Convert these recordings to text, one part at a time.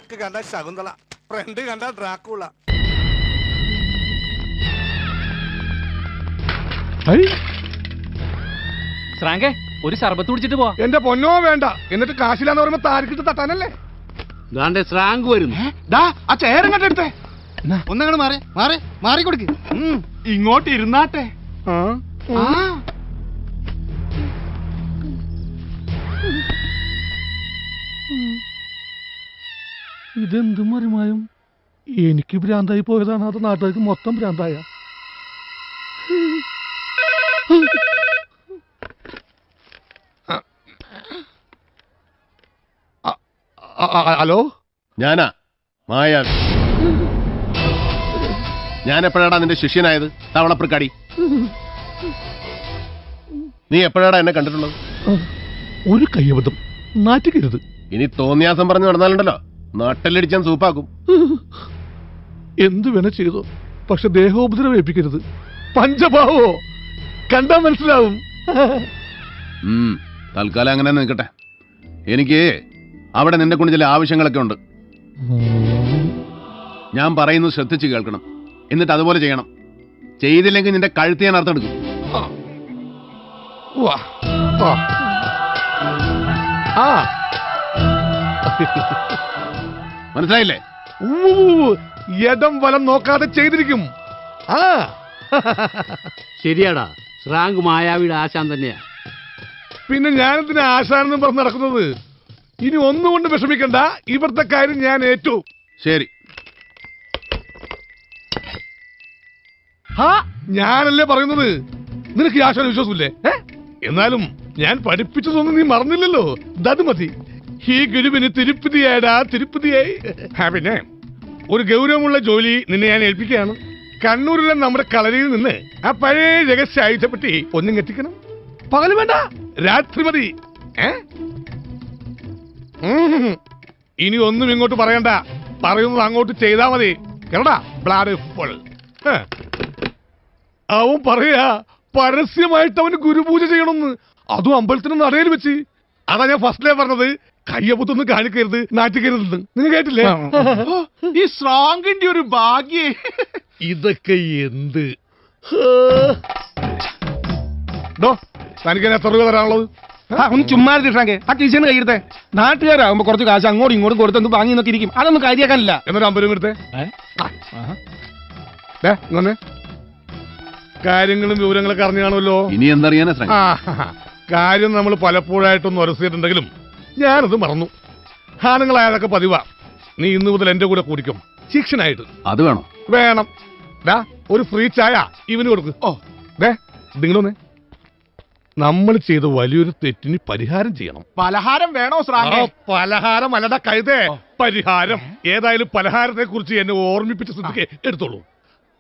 Back കണ്ട Shakuntala, front കണ്ട Dracula. ശ്രാങ്കേ, ഒരു സർബത്ത് കുടിച്ചിട്ട് പോവാ. എന്റെ പൊന്നോ വേണ്ട. എന്നിട്ട് കാശിലാന്ന് പറയുമ്പോ താരിക്കിട്ട് തട്ടാനല്ലേ? ശ്രാങ്ക് വരുന്നു. ആ ചേരം കണ്ടെടുത്തേ. ഒന്നങ്ങട് മാറി മാറി മാറി കൊടുക്ക്. ഇങ്ങോട്ട് ഇരുന്നാട്ടെ. ഇതെന്ത് മറിമായും? എനിക്ക് ഭ്രാന്തായി പോയതാണ്, അത് നാട്ടുകാർക്ക് മൊത്തം ഭ്രാന്തായ. ഹലോ, ഞാനാ മായാവി. ഞാൻ എപ്പോഴാടാ നിന്റെ ശിഷ്യനായത്? തവളപ്രക്കാടി, നീ എപ്പോഴാടാ എന്നെ കണ്ടിട്ടുള്ളത്? ഒരു കയ്യബദ്ധം, നാറ്റിക്കരുത്. ഇനി തോന്നിയാസം പറഞ്ഞു നടന്നാലുണ്ടല്ലോ, നാട്ടിലടിച്ചാൻ സൂപ്പാക്കും. എന്തു വേണ ചെയ്തോ, പക്ഷെ ദേഹോപദ്രവേൽപ്പിക്കരുത്. പഞ്ചഭാവോ കണ്ടാ മനസ്സിലാവും. തൽക്കാലം അങ്ങനെ നിൽക്കട്ടെ. എനിക്ക് അവിടെ നിന്നെ കൊണ്ട് ചില ആവശ്യങ്ങളൊക്കെ ഉണ്ട്. ഞാൻ പറയുന്നത് ശ്രദ്ധിച്ച് കേൾക്കണം, എന്നിട്ട് അതുപോലെ ചെയ്യണം. ചെയ്തില്ലെങ്കിൽ നിന്റെ കഴുത്ത് ഞാൻ അർത്ഥമെടുക്കും. മനസ്സിലായില്ലേ? യഥം വലം നോക്കാതെ ചെയ്തിരിക്കും. ശരിയാടാ, ശ്രാങ്ക് മായാവിയുടെ ആശാൻ തന്നെയാ. പിന്നെ ഞാനെന്തിനാ ആശാനെന്നും പറഞ്ഞ് നടക്കുന്നത്? ഇനി ഒന്നുകൊണ്ട് വിഷമിക്കണ്ട, ഇവിടുത്തെ കാര്യം ഞാൻ ഏറ്റു. ശരി, ഞാനല്ലേ പറയുന്നത്. നിനക്ക് ഈ ആശാന വിശ്വാസമില്ലേ? എന്നാലും ഞാൻ പഠിപ്പിച്ചതൊന്നും നീ മറന്നില്ലല്ലോ. അത് മതി. ഈ ഗുരുവിന് തിരുപ്പതിയായടാ, തിരുപ്പതിയായി. പിന്നെ ഒരു ഗൗരവമുള്ള ജോലി നിന്നെ ഞാൻ ഏൽപ്പിക്കുകയാണ്. കണ്ണൂരിലെ നമ്മുടെ കളരിയിൽ നിന്ന് ആ പഴയ രഹസ്യ ആയുധപ്പെട്ടി ഒന്നും കെട്ടിക്കണം. പകല് വേണ്ട, രാത്രി മതി. ഇനി ഒന്നും ഇങ്ങോട്ട് പറയണ്ട, പറയുന്നത് അങ്ങോട്ട് ചെയ്താ മതി. കേരള ബ്ലാഡ് ഫുൾ. അവൻ പറയാ പരസ്യമായിട്ട് അവന് ഗുരുപൂജ ചെയ്യണമെന്ന്, അതും അമ്പലത്തിന് നടയിൽ വെച്ച്. അതാ ഞാൻ ഫസ്റ്റിലേ പറഞ്ഞത്, കയ്യപ്പത്തൊന്നും കാണിക്കരുത്, നാട്ടിക്കരുതെന്ന്. നിങ്ങൾ കേട്ടില്ലേ? ഈ ശ്രാങ്കിന്റെ ഒരു ഭാഗ്യേ. ഇതൊക്കെ എന്ത് തനിക്ക് എത്ര രൂപ തരാനുള്ളത്? ഒന്ന് ചുമ്മാ ശ്രാങ്കെ, ആ ടീച്ചറിന് കയ്യെടുത്തേ. നാട്ടുകാരാകുമ്പോ കുറച്ച് കാശ് അങ്ങോട്ടും ഇങ്ങോട്ടും കൊടുത്തൊന്ന് വാങ്ങി നോക്കി ഇരിക്കും. അതൊന്നും കാര്യാക്കാനില്ല. എന്നൊരു 50 രൂപ എടുത്തേ. ഇങ്ങനെ കാര്യങ്ങളും വിവരങ്ങളൊക്കെ അറിഞ്ഞാണല്ലോ. ഇനി എന്തറിയാനാ? കാര്യം നമ്മൾ പലപ്പോഴായിട്ടൊന്ന് ഉരസിയിട്ടുണ്ടെങ്കിലും ഞാനത് മറന്നു. ആണുങ്ങളായതൊക്കെ പതിവാ. നീ ഇന്നു മുതൽ എന്റെ കൂടെ കൂടിക്കും, ശിക്ഷനായിട്ട്. അത് വേണോ? വേണം. ഒരു ഫ്രീ ചായ ഇവന് കൊടുക്ക്. നിങ്ങളൊന്നേ, നമ്മൾ ചെയ്ത വലിയൊരു തെറ്റിന് പരിഹാരം ചെയ്യണം. പലഹാരം വേണോ ശ്രാങ്കേ? പലഹാരം അല്ലടാ കഴുതേ, പരിഹാരം. ഏതായാലും പലഹാരത്തെ കുറിച്ച് എന്നെ ഓർമ്മിപ്പിച്ച സ്ഥിതിക്ക് എടുത്തോളൂ.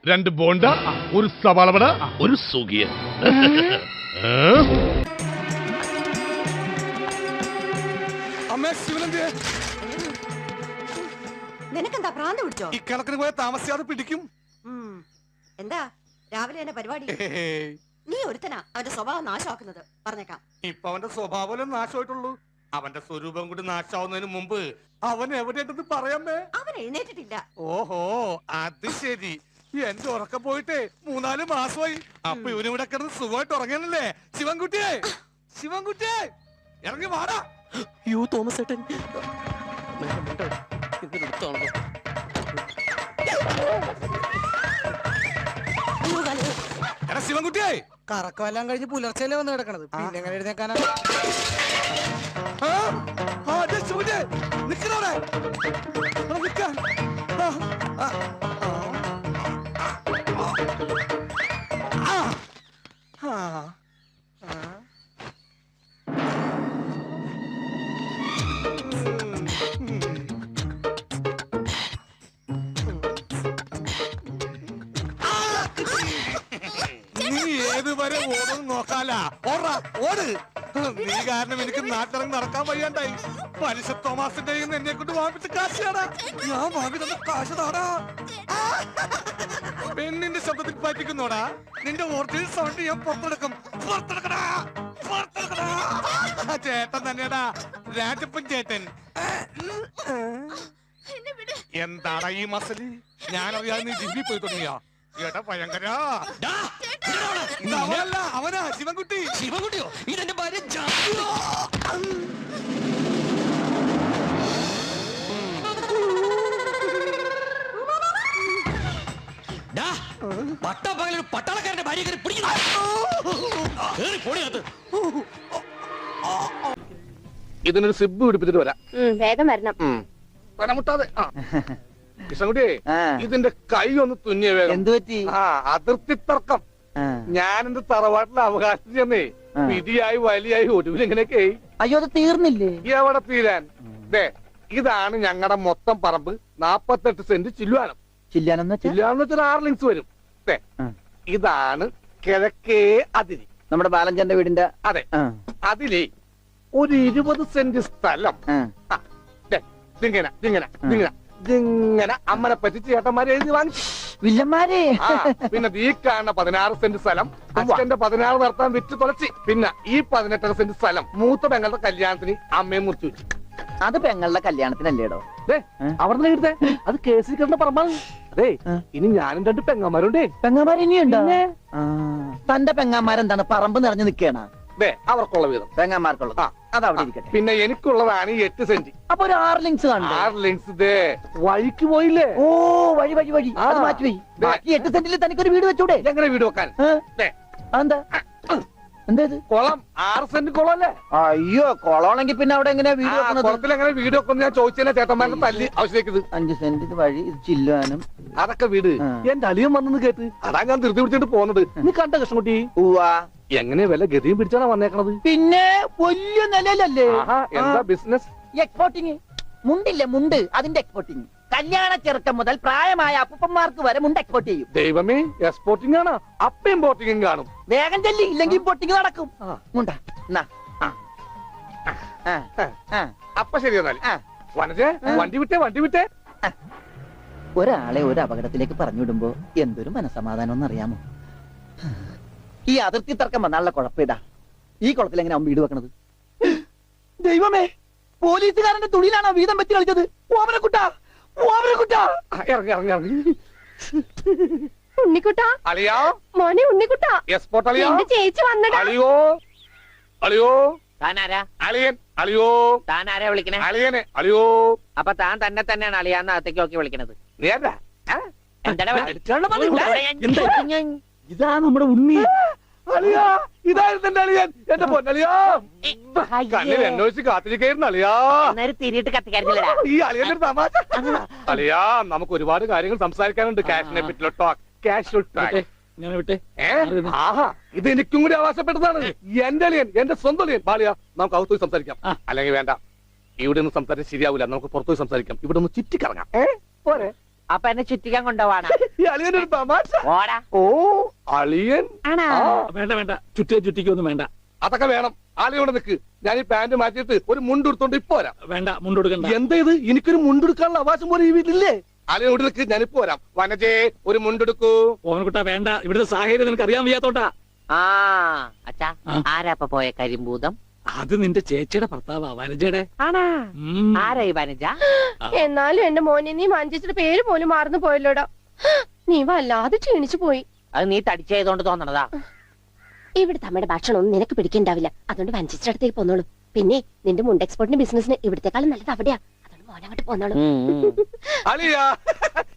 2 ബോണ്ട, ഒരു സവാളവട, ഒരു സുഖിയൻ. നിനക്കെന്താ ഭ്രാന്ത് പിടിച്ചോ? ഇക്കണക്കിന് പോയ താമസിയാതെ പിടിക്കും. എന്താ രാവിലെ എന്നെ പരിപാടി? നീ ഒരുത്തനാ അവന്റെ സ്വഭാവം നാശമാക്കുന്നത്, പറഞ്ഞേക്കാം. ഇപ്പൊ അവന്റെ സ്വഭാവം നാശമായിട്ടുള്ളൂ. അവന്റെ സ്വരൂപം കൂടി നാശാവുന്നതിന് മുമ്പ് അവൻ എവിടെയുണ്ടെന്ന് പറയാമേ. അവൻ എഴുന്നേറ്റിട്ടില്ല. ഓഹോ, അത് ശരി. എന്റെ ഉറക്കം പോയിട്ട് 3-4 മാസമായി. അപ്പൊ ഇവനിവിടെ കിടന്ന് സുഖമായിട്ട് ഉറങ്ങാനല്ലേ? ശിവൻകുട്ടിയെ, ശിവൻകുട്ടിയെ ഇറങ്ങി വാടാ. യു തോമസ് ഏട്ടൻ എടാ ശിവൻകുട്ടിയെ, കറക്കമെല്ലാം കഴിഞ്ഞ് പുലർച്ചെയല്ലേ വന്ന് കിടക്കണത്, പിന്നെ എങ്ങനെ എഴുന്നേക്കാനാ? നീ ഏതുവരെ ഓടും നോക്കാലാ? ഓടാ, ഓട്. നീ കാരണം എനിക്ക് നാട്ടിലിറങ്ങി നടക്കാൻ വയ്യാണ്ടായി. പലിശ തോമാസിന്റെ എന്നെ കൊണ്ട് വാങ്ങിച്ച കാശാടാ. ഞാൻ വാങ്ങി തന്ന കാശ് താടാ. പെണ്ണിന്റെ ശബ്ദത്തിൽ പറ്റിക്കുന്നോടാ. നിന്റെ ഓർജിനൽ സൗണ്ട് ഞാൻ പുറത്തെടുക്കും. പുറത്തെടുക്കടാ, പുറത്തെടുക്കടാ. ചേട്ടൻ തന്നെയാടാ, രാജപ്പൻ ചേട്ടൻ. എന്താടാ ഈ മസല്? ഞാനറിയാതെ നീ ജിമ്മിൽ പോയി തുടങ്ങിയാ? എടാ ഭയങ്കര അവനാ ശിവൻകുട്ടി. ശിവകുട്ടിയോ? ഇതെന്റെ ഭാര്യ പട്ടപ്പകലൊരു പട്ടാളക്കാരന്റെ ഭാര്യ കയറി പിടിക്കുന്നു. ഇതിനൊരു സിബ് പിടിപ്പിച്ചിട്ട് വരാം. വേഗം വരണം. പനമുട്ടാതെ. കൃഷ്ണൻകുട്ടിയെ, ഇതിന്റെ കൈ ഒന്ന് തുന്നിയ വേഗം. എന്ത് പറ്റി? അതിർത്തി തർക്കം. ഞാൻ എന്റെ തറവാട്ടിലെ അവകാശം ചെന്നേ വിധിയായി വലിയായി ഒടുവിൽ ഇങ്ങനെയൊക്കെ. അയ്യോ, അത് തീർന്നില്ലേ? എവിടെ തീരാൻ? ഇതാണ് ഞങ്ങളുടെ മൊത്തം പറമ്പ്. 48 സെന്റ് ചില്ലുവാനം. ചില്ലാനെന്ന് വെച്ചാൽ ചില്ലുവാനം വെച്ചാൽ 6 ലിങ്സ് വരും. ഇതാണ് കിഴക്കേ അതിരി. നമ്മുടെ ബാലഞ്ചന്റെ വീടിന്റെ. അതെ, അതിലേ ഒരു 20 സെന്റ് സ്ഥലം ഇങ്ങനെ അമ്മനെ പറ്റി ചേട്ടന്മാരെ എഴുതി വാങ്ങിച്ചു. വില്ലന്മാരെ. പിന്നെ ഈ കാണുന്ന 16 സെന്റ് സ്ഥലം അച്ഛന്റെ 16 നടത്താൻ വിറ്റ് തുളച്ചി. പിന്നെ ഈ 18 സെന്റ് സ്ഥലം മൂത്ത പെങ്ങളുടെ കല്യാണത്തിന് അമ്മയെ മുറിച്ചു വെച്ചു. അത് പെങ്ങളുടെ കല്യാണത്തിനല്ലേടോ? അവിടെ എഴുതേ, അത് കേസിൽ കിടന്ന പറമ്പാണ്. അതെ, ഇനി ഞാനും 2 പെങ്ങന്മാരുണ്ടേ. പെങ്ങന്മാർ ഇനിയുണ്ടോ? തന്റെ പെങ്ങന്മാരെന്താണ് പറമ്പ് നിറഞ്ഞു നിൽക്കണ? അവർക്കുള്ള വീതം പെങ്ങന്മാർക്കുള്ളത് അതവിടെ ഇരിക്കട്ടെ. പിന്നെ എനിക്കുള്ളതാണ് ഈ 8 സെന്റ്. അപ്പൊ ഒരു 6 ലിങ്സ് കാണും. 6 ലിങ്സ് വഴിക്ക് പോയില്ലേ? ഓ, വഴി വഴി വഴി. അത് മാറ്റി പോയി. ബാക്കി 8 സെന്റിൽ തനിക്കൊരു വീട് വെച്ചൂടെ? എങ്ങനെ വീട് വെക്കാൻ? അതെന്താ? എന്താ ഇത്? കുളം 6 സെന്റ് കുളം അല്ലേ? അയ്യോ, കുളമാണെങ്കിൽ പിന്നെ അവിടെ എങ്ങനെയാ വീട് വെക്കുന്നത്? കുളത്തിൽ എങ്ങനെ വീട് വെക്കുന്നു ഞാൻ ചോദിച്ചതിനെ ചേട്ടന്മാരുടെ തല്ലി ആവശ്യത്തേക്ക്. 5 സെന്റ് ഇത് വഴി, ഇത് ചില്ലുവാനും. അതൊക്കെ വീട് എന്റെ അളിയൻ വന്നെന്ന് കേട്ട് അതാ ഞാൻ ധൃതി പിടിച്ചിട്ട് പോകുന്നത്. നീ കണ്ട കൃഷ്ണൻകുട്ടി? എങ്ങനെ വില ഗതിയും പിടിച്ചാണ് വന്നേക്കണത്? പിന്നെ വലിയ നിലയിലല്ലേ? എന്താ ബിസിനസ്? എക്സ്പോർട്ടിങ്. മുണ്ടില്ലേ, മുണ്ട്, അതിന്റെ എക്സ്പോർട്ടിങ്. കല്യാണ ചെറുക്കം മുതൽ പ്രായമായ അപ്പൂപ്പന്മാർക്ക് വരെ മുണ്ട് എക്സ്പോർട്ട് ചെയ്യും. ദൈവമേ, എക്സ്പോർട്ടിംഗ് ആണ്. അപ്പ ഇമ്പോർട്ടിംഗും കാണും. വേഗം ചെല്ലി, ഇല്ലെങ്കിൽ ഇമ്പോർട്ടിംഗ് നടക്കും. മുണ്ടാ. അപ്പൊ ശരി എന്നാൽ വനജേ, വണ്ടി വിട്ടേ. ഒരാളെ ഒരു അപകടത്തിലേക്ക് പറഞ്ഞുവിടുമ്പോ എന്തൊരു മനസമാധാനം എന്നറിയാമോ? ഈ അതിർത്തി തർക്കം വന്നാലുള്ള കുഴപ്പമിതാ. ഈ കുളത്തിൽ എങ്ങനെ അവൻ വീട് വെക്കണത്? ദൈവമേ, പോലീസുകാരന്റെ തുണിയിലാണോ വീതം വെച്ച് കളിച്ചത്? ഓമനക്കുട്ടാ. ഉണ്ണിക്കുട്ടാ, അളിയാ, മോനെ ഉണ്ണിക്കുട്ടാ, എക്സ്പോർട്ട് അളിയാ, ചേച്ചി വന്നടാ. അളിയോ, താനാരാ? അളിയൻ. അളിയോ, താനാരാ വിളിക്കണേ? അളിയനെ. അളിയോ, അപ്പൊ താൻ തന്നെ തന്നെയാണ് അളിയാന്ന് അകത്തേക്ക് നോക്കി വിളിക്കണത്? നീ ആരാ? ഇതാ നമ്മുടെ ഉണ്ണി. അളിയാ, ഇതായിരുന്നു എന്റെ അളിയൻ. എന്റെ പൊന്നളിയാ, കണ്ണിൽ എന്നോച്ച് കാത്തിരിക്കായിരുന്നു അളിയാ. തിരിയിട്ട് കത്തിക്കാരില്ല. ഈ അളിയന്റെ തമാശ. അളിയാ, നമുക്ക് ഒരുപാട് കാര്യങ്ങൾ സംസാരിക്കാനുണ്ട്. കാഷിനെ പറ്റിയുള്ള ടോക്ക്, കാഷ്വൽ ടോക്ക്. ഇത് എനിക്കും കൂടി അവകാശപ്പെട്ടതാണ്. എന്റെ അളിയൻ, എന്റെ സ്വന്തം അളിയൻ. ബാലിയ, നമുക്ക് അകത്ത് പോയി സംസാരിക്കാം. അല്ലെങ്കിൽ വേണ്ട, ഇവിടെ നിന്ന് സംസാരിച്ചാൽ ശരിയാവില്ല. നമുക്ക് പുറത്തുപോയി സംസാരിക്കാം. ഇവിടെ ഒന്ന് ചുറ്റിക്കറങ്ങാം. പോരെ? അപ്പൊ എന്നെ ചുറ്റിക്കാൻ കൊണ്ടുപോവാണ്. ഈ അളിയനൊരു തമാശ. ഓ, അളിയൻ. വേണ്ട, ചുറ്റിക്കൊന്നും വേണ്ട. അതൊക്കെ വേണം. ആളിയോടെ നിൽക്ക്. ഞാൻ ഈ പാന്റ് മാറ്റിയിട്ട് ഒരു മുണ്ടെടുത്തോണ്ട് ഇപ്പൊ വരാം. വേണ്ട, മുണ്ടെടുക്കണ്ട. എന്താ ഇത്? എനിക്കൊരു മുണ്ടെടുക്കാനുള്ള അവകാശം പോലെ ഈ വീട്ടിലില്ലേ? ആളിയോട് നിൽക്ക്, ഞാനിപ്പോ വരാം. വനജേ, ഒരു മുണ്ടെടുക്കൂ. ഓമനക്കുട്ടാ വേണ്ട, ഇവിടുത്തെ സാഹചര്യം നിനക്ക് അറിയാൻ വയ്യാത്തോട്ടാ. അച്ഛാ, ആരാപ്പ പോയ കരിമ്പൂതം? അത് നിന്റെ ചേച്ചിയുടെ ഭർത്താവാ, വനജയുടെ. ആരായി വനജ? എന്നാലും എന്റെ മോനെ, നീ മഞ്ചേച്ചിയുടെ പേര് പോലും മാറുന്നു പോയല്ലോടാ. നീ വല്ലാതെ ക്ഷീണിച്ചു പോയി. അത് നീ തടിച്ചതുകൊണ്ട് തോന്നണതാ. ഇവിടുത്തെ അമ്മയുടെ ഭക്ഷണം ഒന്നും നിനക്ക് പിടിക്കണ്ടാവില്ല. അതുകൊണ്ട് വഞ്ചിച്ചിട്ട് അടുത്തേക്ക് പോന്നോളൂ. പിന്നെ നിന്റെ മുണ്ട് എക്സ്പോർട്ടിന്റെ ബിസിനസിന് ഇവിടത്തെക്കാളും നല്ലത് അവിടെയാ. അതുകൊണ്ട് മോനങ്ങോട്ട് പോന്നോളൂ. അളിയാ,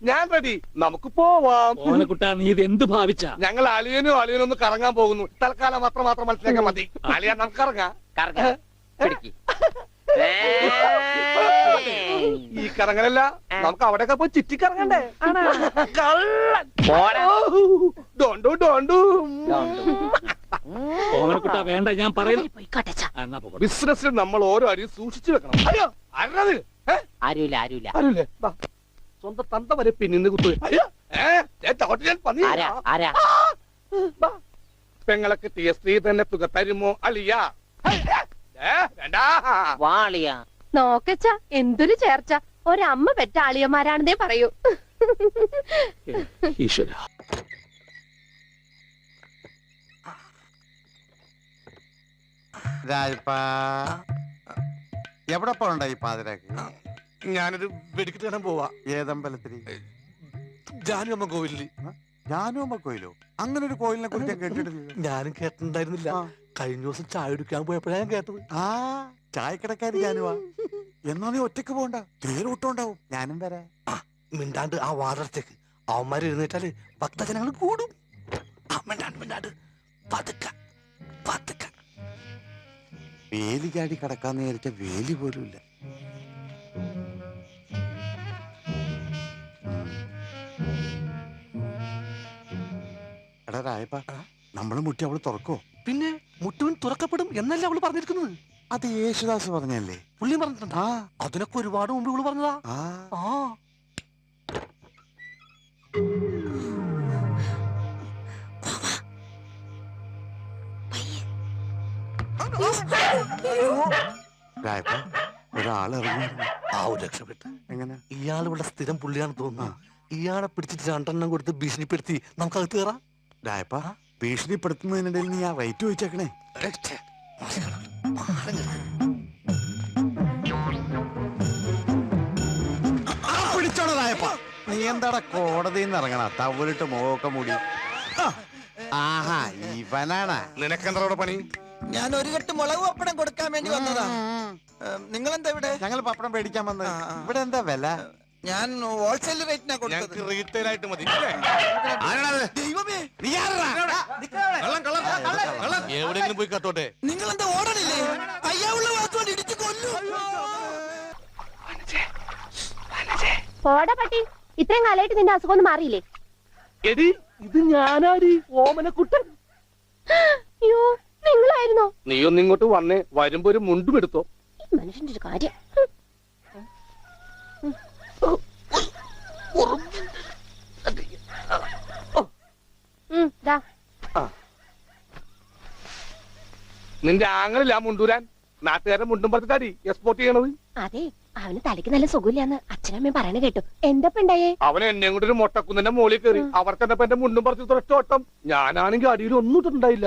ഞാൻ റെഡി. നമുക്ക് പോവാം. ഓമനക്കുട്ടാ, നീ ഇത് എന്ത് ഭാവിച്ചാ? ഞങ്ങൾ അളിയനും ഒന്ന് കറങ്ങാൻ പോകുന്നു. തൽക്കാലം മാത്രം മനസ്സിലാക്കാൻ മതി. അളിയാ, നമുക്ക് ഇറങ്ങാം. ഈ കറങ്ങലല്ല, നമുക്ക് അവിടെയൊക്കെ പോയി ചുറ്റിക്കറങ്ങണ്ടേ? ഓമനക്കുട്ടാ വേണ്ട, ഞാൻ പറയുന്നു. ബിസിനസ്സിൽ നമ്മൾ ഓരോ അരിയും സൂക്ഷിച്ചു വെക്കണം. അയ്യോ, ആരുമില്ല. സ്വന്തം തന്ത വരെ പിന്നിന്ന് കുത്തു. പെങ്ങളൊക്കെ ടി എസ് തന്നെ തുക തരുമോ അളിയാ? നോക്കച്ച, എന്തൊരു ചേർച്ച. ഒരമ്മ പെറ്റ ആളിയന്മാരാണെന്നേ പറയൂ. ഈശ്വര, രാജപ്പാ, എവിടെ പോകണ്ട ഈ പാതിരാക്ക്? ഞാനൊരു വെടിക്കിട്ട് കാണാൻ പോവാ. ഏതമ്പലത്തില്? ജാനുവമ്മ കോവിലില്. ജാനുവമ്മ കോയിലോ? അങ്ങനെ ഒരു കോയിലിനെ കുറിച്ച് ഞാൻ കേട്ടിട്ടില്ല. ഞാനും കേട്ടിട്ടുണ്ടായിരുന്നില്ല. കഴിഞ്ഞ ദിവസം ചായ കുടിക്കാൻ പോയപ്പോഴാണ് ഞാൻ കേട്ടത്. ആ ചായക്കടക്കാരി ജാനുവാ. എന്നാ നീ ഒറ്റക്ക് പോണ്ട, തേരോട്ടമുണ്ടാവും. ഞാനും വരാ. മിണ്ടാണ്ട് ആ വാതർച്ചക്ക് അവന്മാര് എഴുന്നേറ്റാല് ഭക്തജനങ്ങൾ കൂടും. മിണ്ടാണ്ട് മിണ്ടാണ്ട് പതുക്കെ പതുക്കെ. വേലി ചാടി കടക്കാന്ന് വിചാരിച്ച വേലി പോലും ഇല്ല. എടാ രായപ്പ, നമ്മളെ മുട്ടി അവള് തുറക്കോ? പിന്നെ മുട്ടുവിൻ തുറക്കപ്പെടും എന്നല്ലേ അവള് പറഞ്ഞിരിക്കുന്നത്. അത് യേശുദാസ് പറഞ്ഞല്ലേ? പുള്ളി പറഞ്ഞിട്ടുണ്ട്. അതിനൊക്കെ ഒരുപാട് മുമ്പ് ഇവള് പറഞ്ഞതാ. ആ രായപ്പ, ഒരാൾ ഇറങ്ങിയിരുന്നു. ആ ഒരു രക്ഷപ്പെട്ട്. എങ്ങനെ? ഇയാൾ ഇവിടെ സ്ഥിരം പുള്ളിയാണെന്ന് തോന്നുന്നു. ഇയാളെ പിടിച്ചിട്ട് 2 കൊടുത്ത് ഭീഷണിപ്പെടുത്തി നമുക്ക് അകത്ത് കയറാം. രായപ്പ, ഭീഷണിപ്പെടുത്തുന്നതിനിടയിൽ നീ ആ റേറ്റ് ചോദിച്ചേക്കണേ. പിടിച്ചോണ രായപ്പ. നീ എന്താടാ കോടതിയിൽ നിന്ന് ഇറങ്ങണ തവലിട്ട് മുഖമൊക്കെ മൂടി? ആഹാ, ഇവനാണ്. നിനക്കെന്താ ഇവിടെ പണി? ഞാൻ ഒരു കെട്ട് മുളക് പപ്പടം കൊടുക്കാൻ വേണ്ടി വന്നതാ. നിങ്ങൾ എന്താ ഇവിടെ? ഞങ്ങൾ പപ്പടം മേടിക്കാൻ വന്നത്. ഇവിടെ എന്താ വില? ഞാൻ ഹോൾസെയിൽ റേറ്റിനാ കൊടുത്തത്. ഞങ്ങൾക്ക് റീറ്റെയിൽ ആയിട്ട് മതി. ദൈവമേ, എവിടെയെങ്കിലും പോയി കത്തോട്ടെ. നിങ്ങൾ എന്താ ഓടണില്ലേ? അയ്യാവുള്ള വാത്തോണ്ട് ഇടിച്ചു കൊല്ലു. പോടാ പട്ടി, ഇത്രയും കാലമായിട്ട് നിന്റെ അസുഖം ഒന്നും മാറിയില്ലേ? എടി ഇത് ഞാനാടി ഓമനക്കുട്ടൻ. അയ്യോ, നിങ്ങളായിരുന്നോ? നീ ഒന്ന് ഇങ്ങോട്ട് വന്നേ, വരുമ്പോ ഒരു മുണ്ടും എടുത്തോ. ഈ മനുഷ്യന്റെ ഒരു കാര്യം. ദാ. നിന്റെ ആങ്ങളില്ല മുണ്ടൂരാൻ. നാട്ടുകാരൻ മുണ്ടും പറഞ്ഞിട്ടാടി എക്സ്പോർട്ട് ചെയ്യണത്. അതെ, അവന് തലയ്ക്ക് നല്ല സുഖമില്ലാന്ന് അച്ഛനമ്മയും പറയണ കേട്ടു. എന്താ ഉണ്ടായേ? അവൻ എന്നെ കൊണ്ട് ഒരു മൊട്ടക്കുന്നിന്റെ മോളിൽ കയറി. അവർക്കെന്നപ്പോ എന്റെ മുണ്ടും പറിച്ച് ഒറ്റോട്ടം. ഞാനാണെങ്കിൽ അടിയിൽ ഒന്നും ഇട്ടിട്ടുണ്ടായില്ല.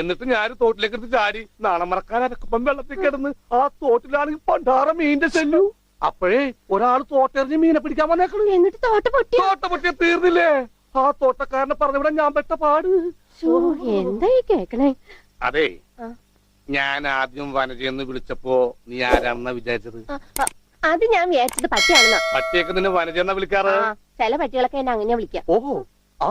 എന്നിട്ട് ഞാൻ തോട്ടിലേക്ക് എടുത്ത് ചാടി. നാളെ മറക്കാൻ അരക്കപ്പം വെള്ളത്തിൽ കിടന്ന് ആ തോട്ടിലാണെങ്കിൽ പണ്ടാറ മീനിന്റെ ചെല്ലു. അപ്പോഴേ ഒരാൾ തോട്ടെറിഞ്ഞ് മീനെ പിടിക്കാൻ വന്നേക്കണു. എന്നിട്ട് തോട്ട പൊട്ടിയ തീർന്നില്ലേ? ആ തോട്ടക്കാരനെ പറഞ്ഞവിടെ ഞാൻ പെട്ട പാട്. എന്തായി കേക്കണേ? അതെ, ഞാൻ ആദ്യം വനജയെന്ന് വിളിച്ചപ്പോ നീ ആരാണെന്നാ വിചാരിച്ചത്? അത് ഞാൻ വിചാരിച്ചത് പട്ടിയാണെന്നാ. പട്ടിയൊക്കെ നിന്നെ വനജയെന്നാ വിളിക്കാറ്. ചില പട്ടികളൊക്കെ എന്നെ അങ്ങനെയാ വിളിക്കാം. ഓഹോ, ആ